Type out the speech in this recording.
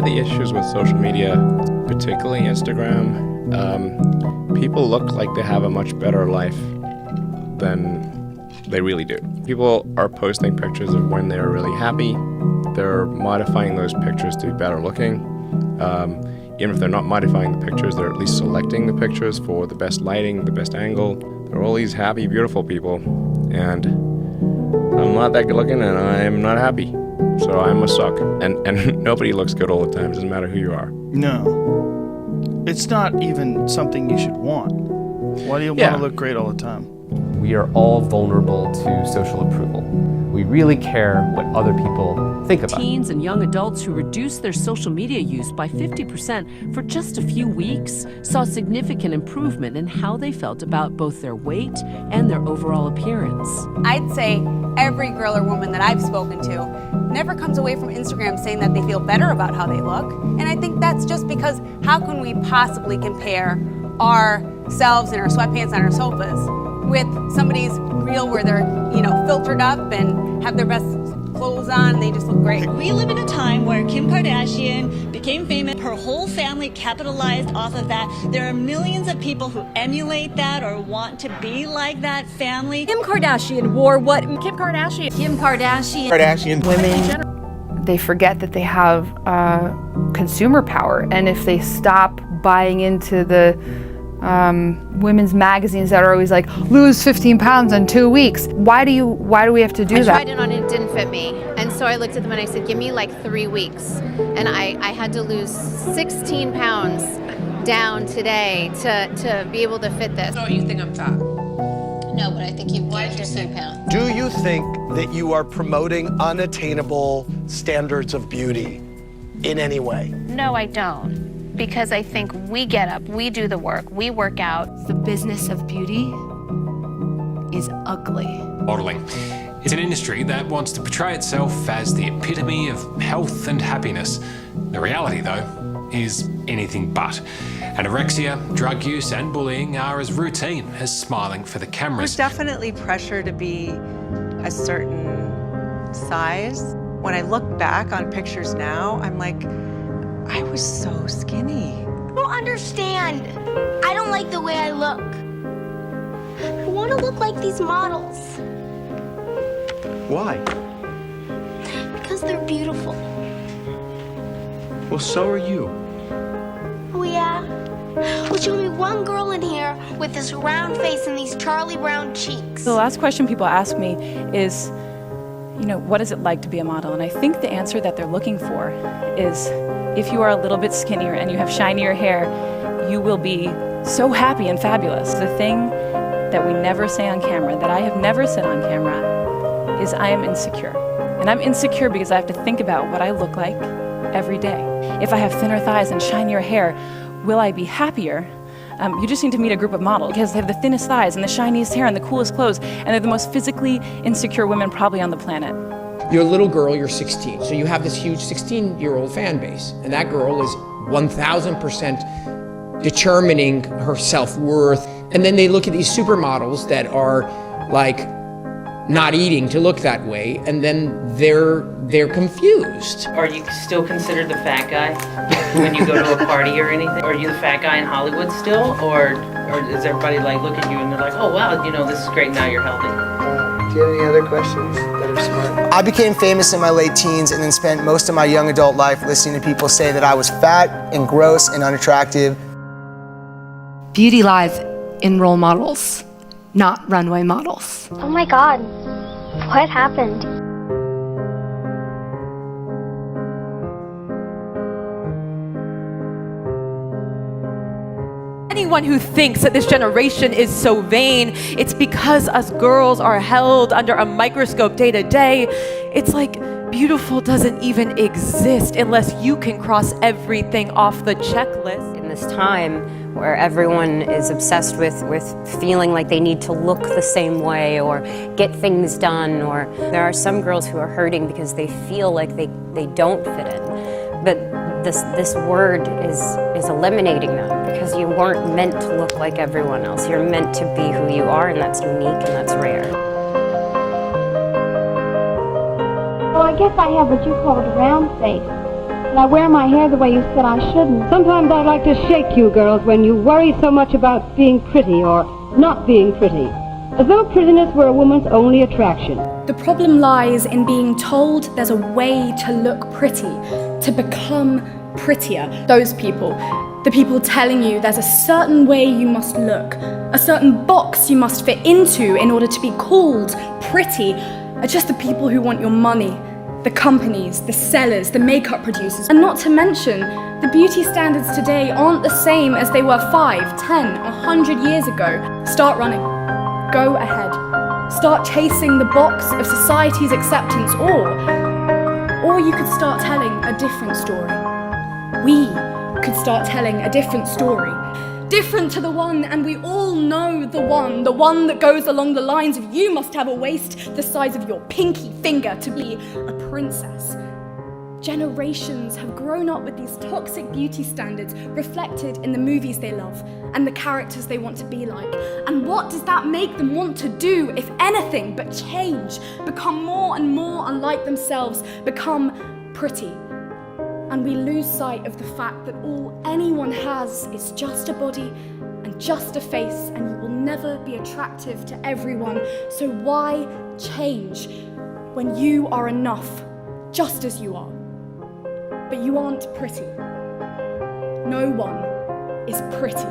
the issues with social media, particularly Instagram, people look like they have a much better life than they really do. People are posting pictures of when they're really happy. They're modifying those pictures to be better looking. Even if they're not modifying the pictures, they're at least selecting the pictures for the best lighting, the best angle. They're all these happy, beautiful people, and I'm not that good looking and I'm not happy. So I must suck. And nobody looks good all the time. It doesn't matter who you are. No. It's not even something you should want. Why do you want to look great all the time? We are all vulnerable to social approval. We really care what other people think about. Teens and young adults who reduced their social media use by 50% for just a few weeks saw significant improvement in how they felt about both their weight and their overall appearance. I'd say every girl or woman that I've spoken to never comes away from Instagram saying that they feel better about how they look. And I think that's just because how can we possibly compare ourselves in our sweatpants on our sofas with somebody's reel where they're, filtered up and have their best clothes on and they just look great. We live in a time where Kim Kardashian became famous. Her whole family capitalized off of that. There are millions of people who emulate that or want to be like that family. Kim Kardashian wore what Kim Kardashian women in general. They forget that they have consumer power, and if they stop buying into the women's magazines that are always like, lose 15 pounds in 2 weeks. Why do we have to do that? I tried it on and it didn't fit me. And so I looked at them and I said, give me like 3 weeks. And I had to lose 16 pounds down today to be able to fit this. So you think I'm fat? No, but I think you've gained 15 pounds. Do you think that you are promoting unattainable standards of beauty in any way? No, I don't. Because I think we get up, we do the work, we work out. The business of beauty is ugly. Modeling. It's an industry that wants to portray itself as the epitome of health and happiness. The reality, though, is anything but. Anorexia, drug use, and bullying are as routine as smiling for the cameras. There's definitely pressure to be a certain size. When I look back on pictures now, I'm like, I was so skinny. I don't understand. I don't like the way I look. I want to look like these models. Why? Because they're beautiful. Well, so are you. Oh, yeah? Well, show me one girl in here with this round face and these Charlie Brown cheeks. The last question people ask me is, what is it like to be a model? And I think the answer that they're looking for is, if you are a little bit skinnier and you have shinier hair, you will be so happy and fabulous. The thing that we never say on camera, that I have never said on camera, is I am insecure. And I'm insecure because I have to think about what I look like every day. If I have thinner thighs and shinier hair, will I be happier? You just need to meet a group of models because they have the thinnest thighs and the shiniest hair and the coolest clothes, and they're the most physically insecure women probably on the planet. You're a little girl, you're 16, so you have this huge 16-year-old fan base, and that girl is 1,000% determining her self-worth. And then they look at these supermodels that are like not eating to look that way, and then they're confused. Are you still considered the fat guy when you go to a party or anything? Are you the fat guy in Hollywood still, or does everybody like look at you and they're like, oh wow, this is great, now you're healthy? Do you have any other questions that are smart? I became famous in my late teens and then spent most of my young adult life listening to people say that I was fat and gross and unattractive. Beauty lies in role models, not runway models. Oh my God, what happened? Anyone who thinks that this generation is so vain, it's because us girls are held under a microscope day to day. It's like beautiful doesn't even exist unless you can cross everything off the checklist. In this time where everyone is obsessed with feeling like they need to look the same way or get things done, or there are some girls who are hurting because they feel like they don't fit in. But this word is eliminating that, because you weren't meant to look like everyone else. You're meant to be who you are, and that's unique and that's rare. Well, I guess I have what you call a round face. and I wear my hair the way you said I shouldn't. Sometimes I'd like to shake you girls when you worry so much about being pretty or not being pretty, as though prettiness were a woman's only attraction. The problem lies in being told there's a way to look pretty, to become prettier. Those people, the people telling you there's a certain way you must look, a certain box you must fit into in order to be called pretty, are just the people who want your money, the companies, the sellers, the makeup producers. And not to mention, the beauty standards today aren't the same as they were 5, 10, 100 years ago. Start running. Go ahead. Start chasing the box of society's acceptance, or you could start telling a different story. We could start telling a different story. Different to the one, and we all know the one that goes along the lines of you must have a waist the size of your pinky finger to be a princess. Generations have grown up with these toxic beauty standards reflected in the movies they love and the characters they want to be like. And what does that make them want to do, if anything, but change, become more and more unlike themselves, become pretty? And we lose sight of the fact that all anyone has is just a body and just a face, and you will never be attractive to everyone. So why change when you are enough, just as you are? But you aren't pretty. No one is pretty.